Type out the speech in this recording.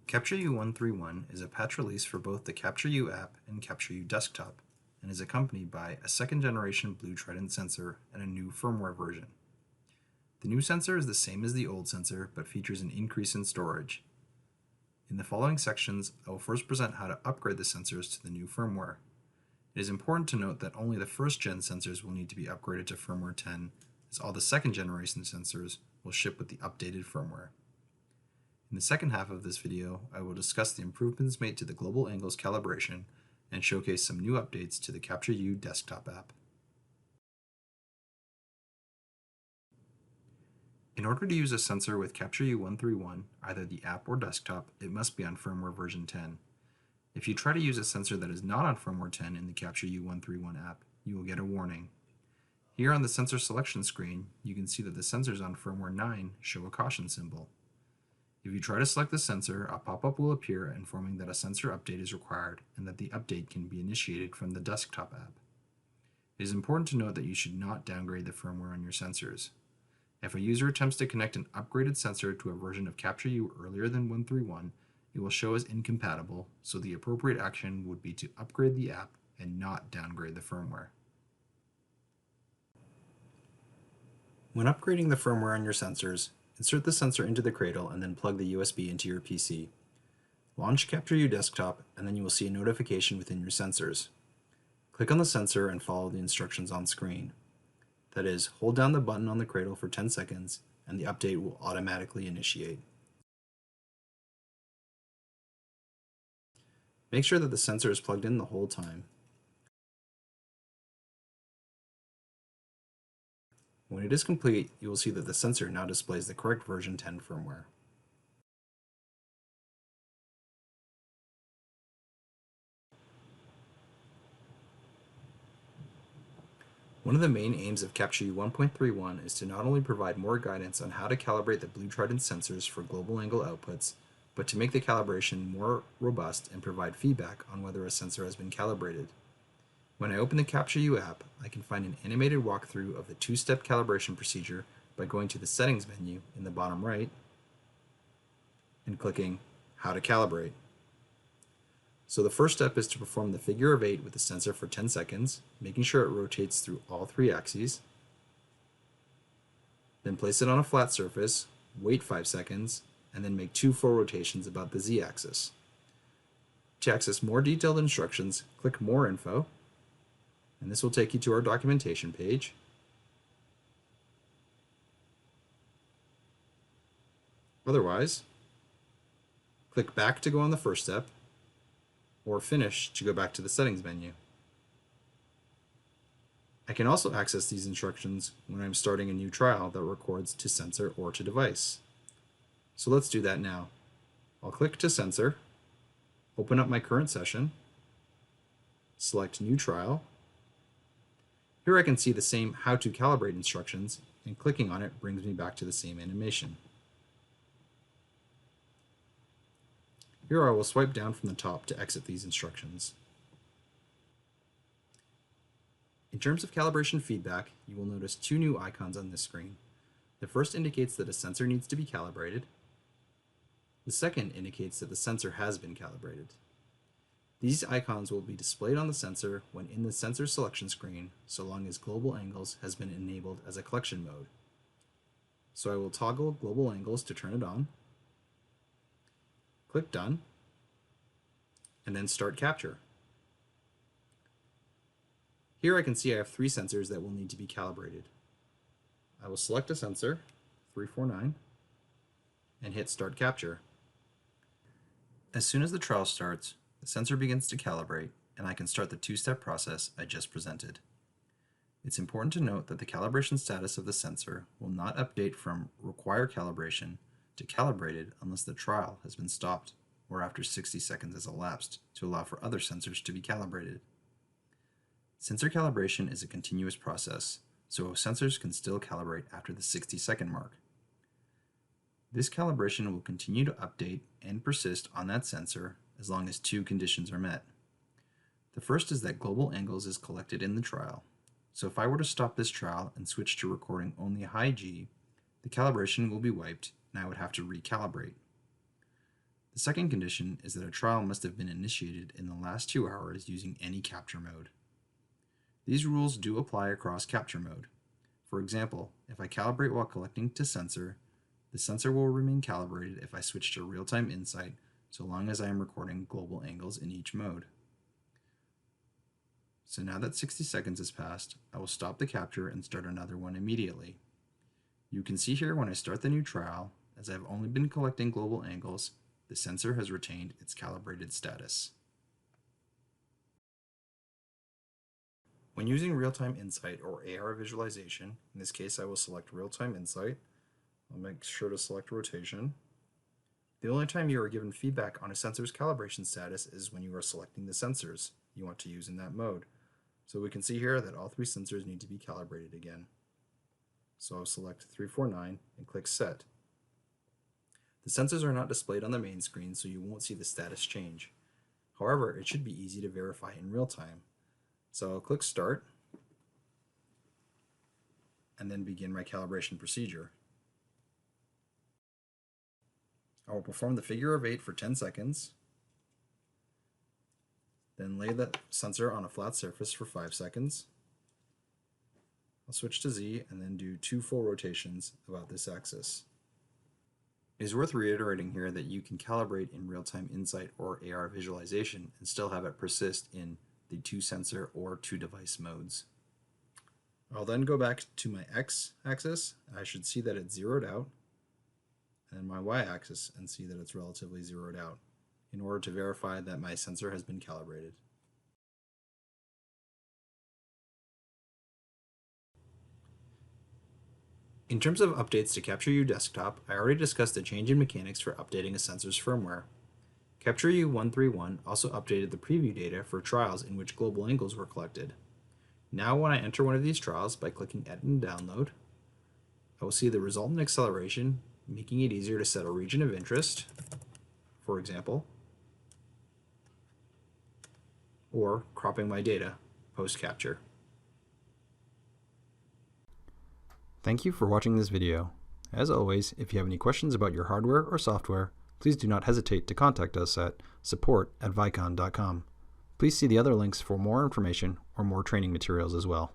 Capture.U 131 is a patch release for both the Capture.U app and Capture.U desktop, and is accompanied by a second-generation Blue Trident sensor and a new firmware version. The new sensor is the same as the old sensor, but features an increase in storage. In the following sections, I will first present how to upgrade the sensors to the new firmware. It is important to note that only the first-gen sensors will need to be upgraded to firmware 10, as all the second-generation sensors will ship with the updated firmware. In the second half of this video, I will discuss the improvements made to the global angles calibration and showcase some new updates to the Capture.U desktop app. In order to use a sensor with Capture.U 131, either the app or desktop, it must be on firmware version 10. If you try to use a sensor that is not on firmware 10 in the Capture.U 131 app, you will get a warning. Here on the sensor selection screen, you can see that the sensors on firmware 9 show a caution symbol. If you try to select the sensor, a pop-up will appear informing that a sensor update is required and that the update can be initiated from the desktop app. It is important to note that you should not downgrade the firmware on your sensors. If a user attempts to connect an upgraded sensor to a version of Capture.U earlier than 131, it will show as incompatible, so the appropriate action would be to upgrade the app and not downgrade the firmware. When upgrading the firmware on your sensors, insert the sensor into the cradle and then plug the USB into your PC. Launch Capture.U desktop and then you will see a notification within your sensors. Click on the sensor and follow the instructions on screen. That is, hold down the button on the cradle for 10 seconds and the update will automatically initiate. Make sure that the sensor is plugged in the whole time. When it is complete, you will see that the sensor now displays the correct version 10 firmware. One of the main aims of Capture.U 1.31 is to not only provide more guidance on how to calibrate the Blue Trident sensors for global angle outputs, but to make the calibration more robust and provide feedback on whether a sensor has been calibrated. When I open the Capture.U app, I can find an animated walkthrough of the two-step calibration procedure by going to the Settings menu in the bottom right and clicking How to Calibrate. So the first step is to perform the figure of 8 with the sensor for 10 seconds, making sure it rotates through all 3 axes. Then place it on a flat surface, wait 5 seconds, and then make 2 full rotations about the z-axis. To access more detailed instructions, click More Info, and this will take you to our documentation page. Otherwise, click Back to go on the first step, or Finish to go back to the Settings menu. I can also access these instructions when I'm starting a new trial that records to sensor or to device. So let's do that now. I'll click to Sensor, open up my current session, select New Trial. Here I can see the same How to Calibrate instructions, and clicking on it brings me back to the same animation. Here I will swipe down from the top to exit these instructions. In terms of calibration feedback, you will notice 2 new icons on this screen. The first indicates that a sensor needs to be calibrated. The second indicates that the sensor has been calibrated. These icons will be displayed on the sensor when in the sensor selection screen, so long as global angles has been enabled as a collection mode. So I will toggle global angles to turn it on, click Done, and then start capture. Here I can see I have 3 sensors that will need to be calibrated. I will select a sensor, 349, and hit Start Capture. As soon as the trial starts, the sensor begins to calibrate, and I can start the 2-step process I just presented. It's important to note that the calibration status of the sensor will not update from Require Calibration to Calibrated unless the trial has been stopped or after 60 seconds has elapsed to allow for other sensors to be calibrated. Sensor calibration is a continuous process, so sensors can still calibrate after the 60-second mark. This calibration will continue to update and persist on that sensor as long as 2 conditions are met. The first is that global angles is collected in the trial. So if I were to stop this trial and switch to recording only high G, the calibration will be wiped and I would have to recalibrate. The second condition is that a trial must have been initiated in the last 2 hours using any capture mode. These rules do apply across capture mode. For example, if I calibrate while collecting to sensor, the sensor will remain calibrated if I switch to real-time insight, so long as I am recording global angles in each mode. So now that 60 seconds has passed, I will stop the capture and start another one immediately. You can see here when I start the new trial, as I've only been collecting global angles, the sensor has retained its calibrated status. When using real-time insight or AR visualization, in this case I will select real-time insight. I'll make sure to select rotation. The only time you are given feedback on a sensor's calibration status is when you are selecting the sensors you want to use in that mode. So we can see here that all 3 sensors need to be calibrated again. So I'll select 349 and click Set. The sensors are not displayed on the main screen, so you won't see the status change. However, it should be easy to verify in real time. So I'll click Start and then begin my calibration procedure. I will perform the figure of 8 for 10 seconds, then lay the sensor on a flat surface for 5 seconds. I'll switch to Z and then do 2 full rotations about this axis. It is worth reiterating here that you can calibrate in real-time insight or AR visualization and still have it persist in the 2 sensor or 2 device modes. I'll then go back to my X axis. I should see that it's zeroed out, and my Y axis and see that it's relatively zeroed out in order to verify that my sensor has been calibrated. In terms of updates to Capture.U desktop, I already discussed the change in mechanics for updating a sensor's firmware. Capture.U 131 also updated the preview data for trials in which global angles were collected. Now when I enter one of these trials by clicking Edit and Download, I will see the resultant acceleration, making it easier to set a region of interest, for example, or cropping my data post-capture. Thank you for watching this video. As always, if you have any questions about your hardware or software, please do not hesitate to contact us at support@vicon.com. Please see the other links for more information or more training materials as well.